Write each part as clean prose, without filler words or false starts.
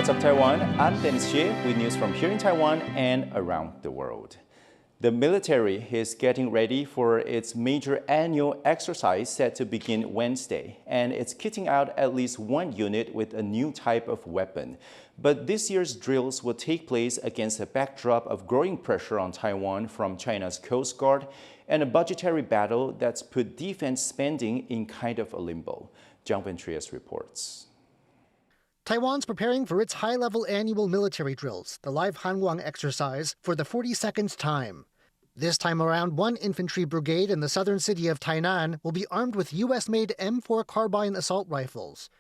What's up, Taiwan? I'm Dennis Xie with news from here in Taiwan and around the world. The military is getting ready for its major annual exercise set to begin Wednesday, and it's kitting out at least one unit with a new type of weapon. But this year's drills will take place against a backdrop of growing pressure on Taiwan from China's Coast Guard and a budgetary battle that's put defense spending in kind of a limbo. John Ventrias reports. Taiwan's preparing for its high-level annual military drills, the Live Hanwang exercise, for the 42nd time. This time around, one infantry brigade in the southern city of Tainan will be armed with U.S.-made M4 carbine assault rifles.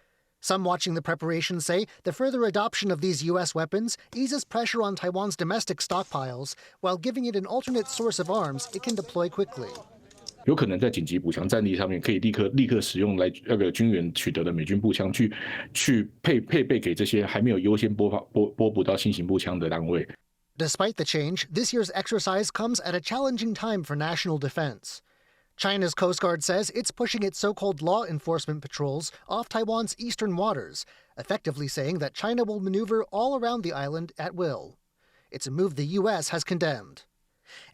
Some watching the preparation say the further adoption of these U.S. weapons eases pressure on Taiwan's domestic stockpiles, while giving it an alternate source of arms it can deploy quickly. 有可能在紧急补强战力上面，可以立刻使用来那个军援取得的美军步枪去配备给这些还没有优先拨补到新型步枪的单位。 Despite the change, this year's exercise comes at a challenging time for national defense. China's Coast Guard says it's pushing its so-called law enforcement patrols off Taiwan's eastern waters, effectively saying that China will maneuver all around the island at will. It's a move the U.S. has condemned.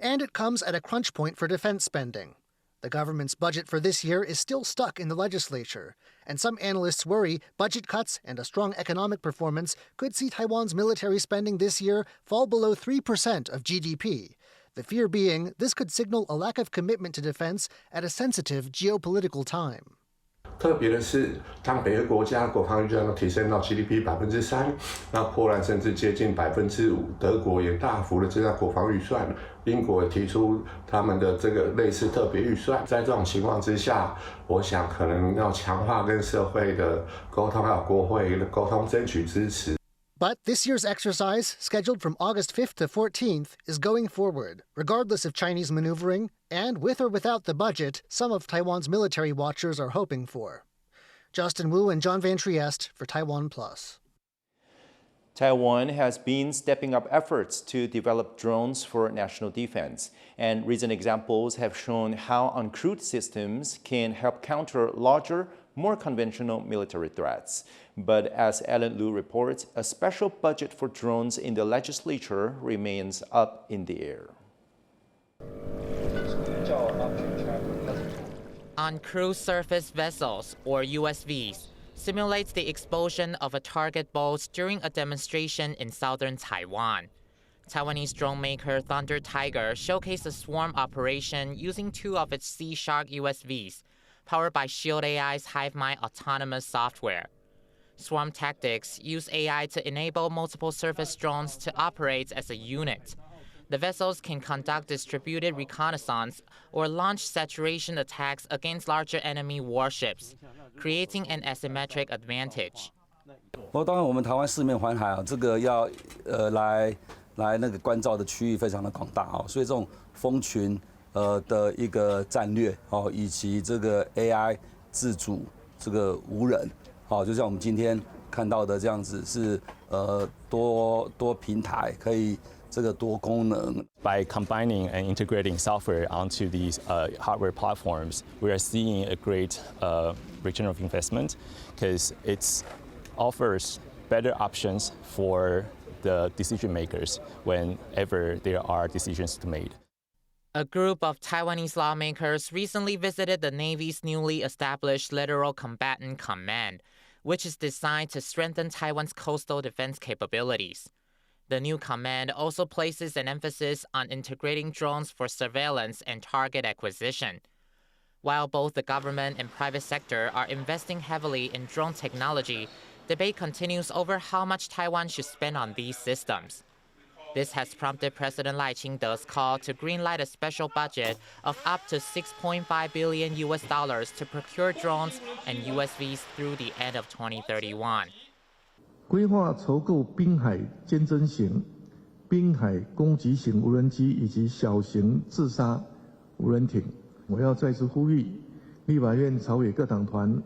And it comes at a crunch point for defense spending. The government's budget for this year is still stuck in the legislature, and some analysts worry budget cuts and a strong economic performance could see Taiwan's military spending this year fall below 3% of GDP. The fear being this could signal a lack of commitment to defense at a sensitive geopolitical time. 特别的是，当北约国家国防预算都提升到 GDP 3%，那波兰甚至接近5%，德国也大幅的增加国防预算，英国也提出他们的这个类似特别预算。在这种情况之下，我想可能要强化跟社会的沟通，还有国会的沟通，争取支持。 But this year's exercise, scheduled from August 5th to 14th, is going forward, regardless of Chinese maneuvering, and with or without the budget some of Taiwan's military watchers are hoping for. Justin Wu and John Van Trieste for TaiwanPlus. Taiwan has been stepping up efforts to develop drones for national defense, and recent examples have shown how uncrewed systems can help counter larger, more conventional military threats. But as Ellen Liu reports, a special budget for drones in the legislature remains up in the air. Uncrewed surface vessels, or USVs, simulates the explosion of a target boat during a demonstration in southern Taiwan. Taiwanese drone maker Thunder Tiger showcased a swarm operation using two of its Sea Shark USVs, powered by Shield AI's HiveMind autonomous software. Swarm tactics use AI to enable multiple surface drones to operate as a unit. The vessels can conduct distributed reconnaissance or launch saturation attacks against larger enemy warships, creating an asymmetric advantage. 当然，我们台湾四面环海啊，这个要来那个关照的区域非常的广大啊，所以这种蜂群的一个战略哦，以及这个 AI 自主这个无人。 好，就像我们今天看到的这样子，是多平台，可以这个多功能。By combining and integrating software onto these hardware platforms, we are seeing a great return of investment because it offers better options for the decision makers whenever there are decisions to be made. A group of Taiwanese lawmakers recently visited the Navy's newly established Littoral Combatant Command, which is designed to strengthen Taiwan's coastal defense capabilities. The new command also places an emphasis on integrating drones for surveillance and target acquisition. While both the government and private sector are investing heavily in drone technology, debate continues over how much Taiwan should spend on these systems. This has prompted President Lai Ching-te's call to greenlight a special budget of up to $6.5 billion to procure drones and USVs through the end of 2031. 规划筹购滨海监侦型、滨海攻击型无人机以及小型自杀无人艇。我要再次呼吁，立法院朝野各党团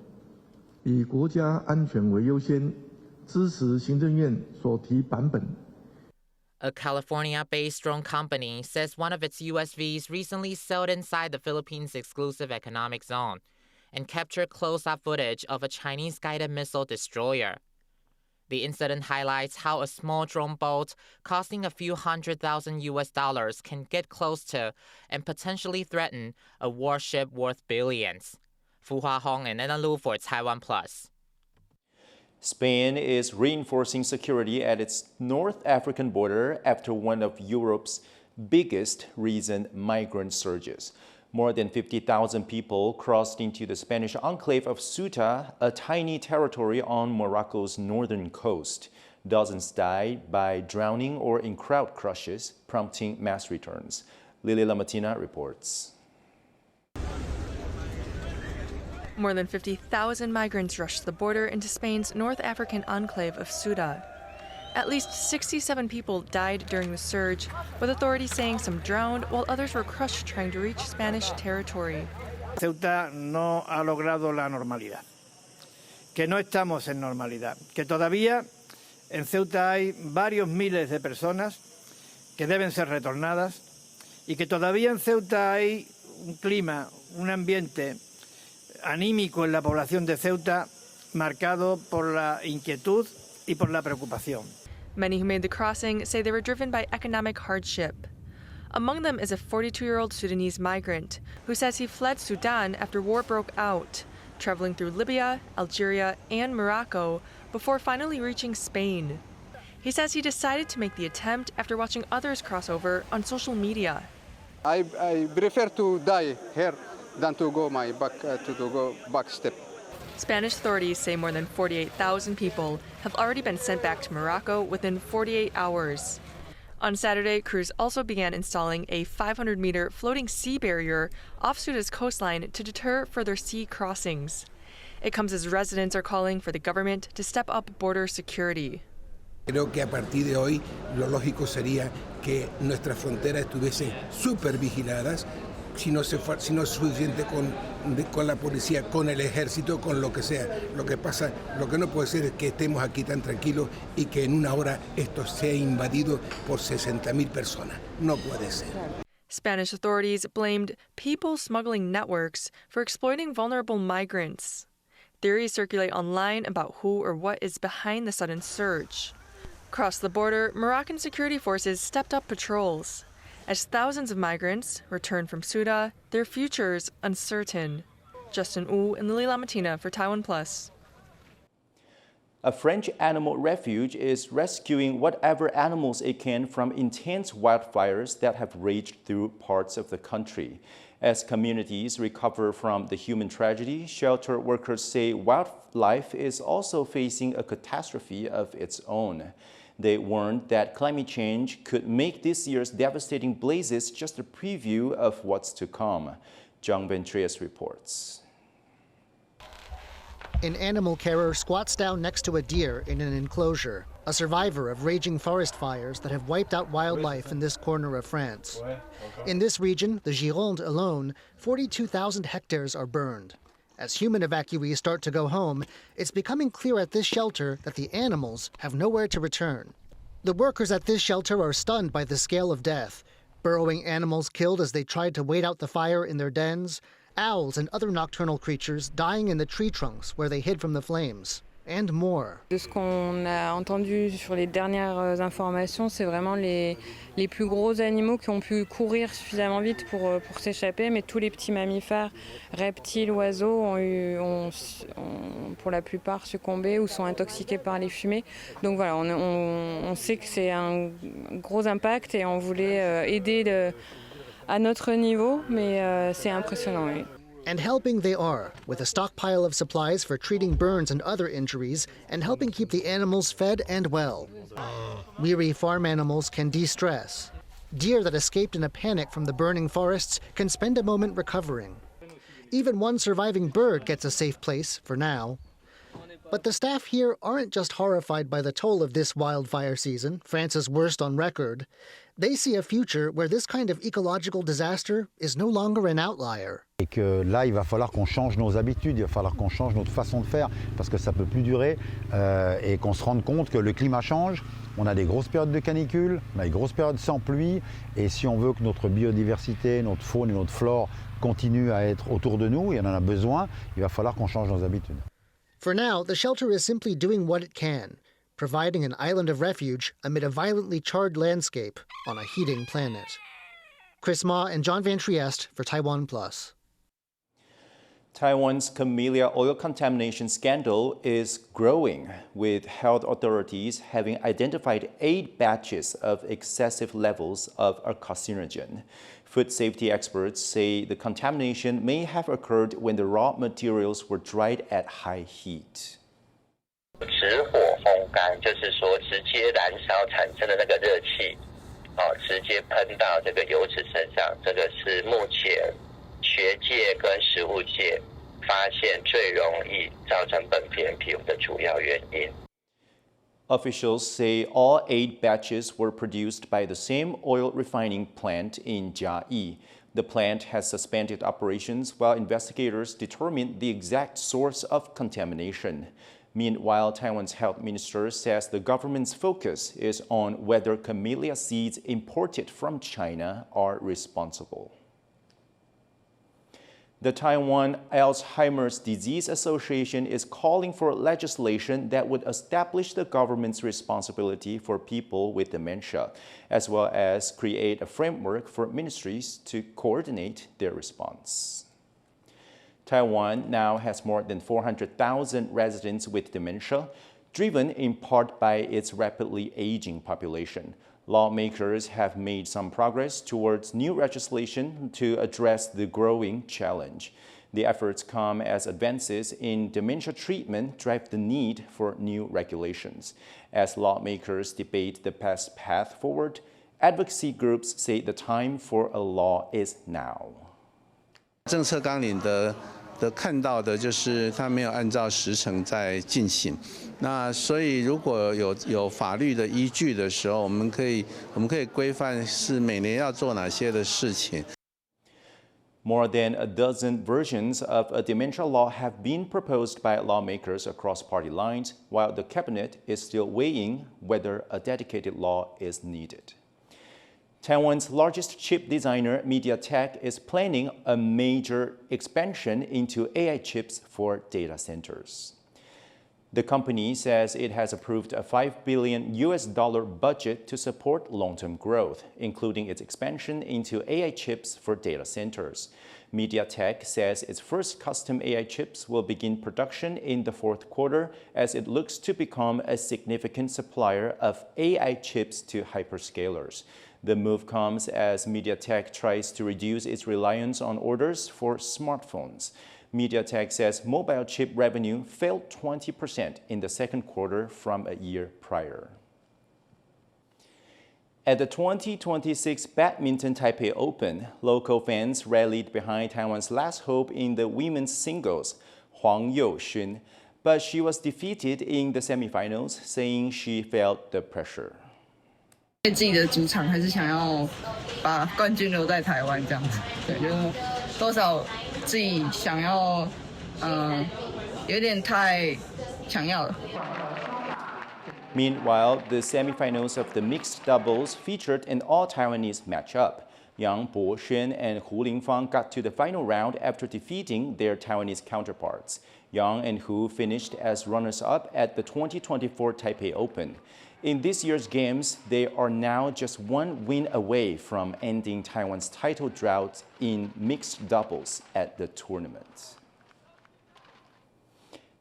以国家安全为优先，支持行政院所提版本。 A California-based drone company says one of its USVs recently sailed inside the Philippines' exclusive economic zone and captured close-up footage of a Chinese guided missile destroyer. The incident highlights how a small drone boat costing a few $100,000 can get close to and potentially threaten a warship worth billions. Fu Huahong and Anna Lu for TaiwanPlus. Spain is reinforcing security at its North African border after one of Europe's biggest recent migrant surges. More than 50,000 people crossed into the Spanish enclave of Ceuta, a tiny territory on Morocco's northern coast. Dozens died by drowning or in crowd crushes, prompting mass returns. Lily Lamatina reports. More than 50,000 migrants rushed the border into Spain's North African enclave of Ceuta. At least 67 people died during the surge, with authorities saying some drowned while others were crushed trying to reach Spanish territory. Ceuta no ha logrado la normalidad, que no estamos en normalidad, que todavía en Ceuta hay varios miles de personas que deben ser retornadas y que todavía en Ceuta hay un clima, un ambiente anímico en la población de Ceuta marcado por la inquietud y por la preocupación. Many who made the crossing say they were driven by economic hardship. Among them is a 42-year-old Sudanese migrant who says he fled Sudan after war broke out, traveling through Libya, Algeria, and Morocco before finally reaching Spain. He says he decided to make the attempt after watching others cross over on social media. I prefer to die here than to go back step. Spanish authorities say more than 48,000 people have already been sent back to Morocco within 48 hours. On Saturday, crews also began installing a 500-meter floating sea barrier off Ceuta's coastline to deter further sea crossings. It comes as residents are calling for the government to step up border security. Creo que a partir de hoy lo lógico sería que nuestras fronteras estuviesen súper vigiladas. Si no es suficiente con la policía, con el ejército, con lo que sea. Lo que no puede ser es que estemos aquí tan tranquilos y que en una hora esto sea invadido por 60,000 personas. No puede ser. Spanish authorities blamed people smuggling networks for exploiting vulnerable migrants. Theories circulate online about who or what is behind the sudden surge. Across the border, Moroccan security forces stepped up patrols. As thousands of migrants return from Ceuta, their futures uncertain. Justin Wu and Lily Lamatina for TaiwanPlus. A French animal refuge is rescuing whatever animals it can from intense wildfires that have raged through parts of the country. As communities recover from the human tragedy, shelter workers say wildlife is also facing a catastrophe of its own. They warned that climate change could make this year's devastating blazes just a preview of what's to come. Zhang Ventrias reports. An animal carer squats down next to a deer in an enclosure, a survivor of raging forest fires that have wiped out wildlife in this corner of France. In this region, the Gironde alone, 42,000 hectares are burned. As human evacuees start to go home, it's becoming clear at this shelter that the animals have nowhere to return. The workers at this shelter are stunned by the scale of death. Burrowing animals killed as they tried to wait out the fire in their dens, owls and other nocturnal creatures dying in the tree trunks where they hid from the flames, and more. De ce qu'on a entendu sur les dernières informations, c'est vraiment les plus gros animaux qui ont pu courir suffisamment vite pour s'échapper, mais tous les petits mammifères, reptiles, oiseaux ont pour la plupart succombé ou sont intoxiqués par les fumées. Donc voilà, on sait que c'est un gros impact et on voulait aider à notre niveau, mais c'est impressionnant. Oui. And helping they are, with a stockpile of supplies for treating burns and other injuries, and helping keep the animals fed and well. Weary farm animals can de-stress. Deer that escaped in a panic from the burning forests can spend a moment recovering. Even one surviving bird gets a safe place, for now. But the staff here aren't just horrified by the toll of this wildfire season, France's worst on record. They see a future where this kind of ecological disaster is no longer an outlier. Et que là, il va falloir qu'on change nos habitudes, il va falloir qu'on change notre façon de faire, parce que ça ne peut plus durer, et qu'on se rende compte que le climat change. On a des grosses périodes de canicule, on a des grosses périodes sans pluie, et si on veut que notre biodiversité, notre faune et notre flore continuent à être autour de nous, et on en a besoin, il va falloir qu'on change nos habitudes. For now, the shelter is simply doing what it can, providing an island of refuge amid a violently charred landscape on a heating planet. Chris Ma and John Van Trieste for TaiwanPlus. Taiwan's Camellia oil contamination scandal is growing, with health authorities having identified 8 batches of excessive levels of a carcinogen. Food safety experts say the contamination may have occurred when the raw materials were dried at high heat. 直火风干就是说直接燃烧产生的那个热气，直接喷到这个油脂身上，这个是目前 学界跟食物界发现最容易造成本片皮肤的主要原因。 Officials say all 8 batches were produced by the same oil refining plant in Chiayi. The plant has suspended operations while investigators determine the exact source of contamination. Meanwhile, Taiwan's health minister says the government's focus is on whether camellia seeds imported from China are responsible. The Taiwan Alzheimer's Disease Association is calling for legislation that would establish the government's responsibility for people with dementia, as well as create a framework for ministries to coordinate their response. Taiwan now has more than 400,000 residents with dementia, driven in part by its rapidly aging population. Lawmakers have made some progress towards new legislation to address the growing challenge. The efforts come as advances in dementia treatment drive the need for new regulations. As lawmakers debate the best path forward, advocacy groups say the time for a law is now. 政策纲领的看到的就是它没有按照时程在进行，那所以如果有法律的依据的时候，我们可以规范是每年要做哪些的事情。 More than a dozen versions of a dementia law have been proposed by lawmakers across party lines, while the cabinet is still weighing whether a dedicated law is needed. Taiwan's largest chip designer, MediaTek, is planning a major expansion into AI chips for data centers. The company says it has approved a $5 billion budget to support long-term growth, including its expansion into AI chips for data centers. MediaTek says its first custom AI chips will begin production in the 4th quarter as it looks to become a significant supplier of AI chips to hyperscalers. The move comes as MediaTek tries to reduce its reliance on orders for smartphones. MediaTek says mobile chip revenue fell 20% in the 2nd quarter from a year prior. At the 2026 Badminton Taipei Open, local fans rallied behind Taiwan's last hope in the women's singles, Huang Youxun, but she was defeated in the semifinals, saying she felt the pressure. 自己的主场还是想要把冠军留在台湾这样子，对，就是多少自己想要，有点太想要了。 Meanwhile, the semifinals of the mixed doubles featured an all-Taiwanese matchup. Yang Boxuan and Hu Lingfang got to the final round after defeating their Taiwanese counterparts. Yang and Hu finished as runners-up at the 2024 Taipei Open. In this year's games, they are now just one win away from ending Taiwan's title drought in mixed doubles at the tournament.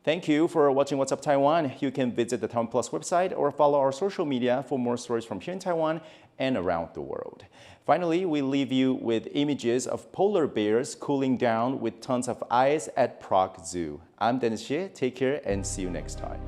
Thank you for watching What's Up Taiwan. You can visit the TaiwanPlus website or follow our social media for more stories from here in Taiwan and around the world. Finally, we leave you with images of polar bears cooling down with tons of ice at Prague Zoo. I'm Dennis Xie. Take care and see you next time.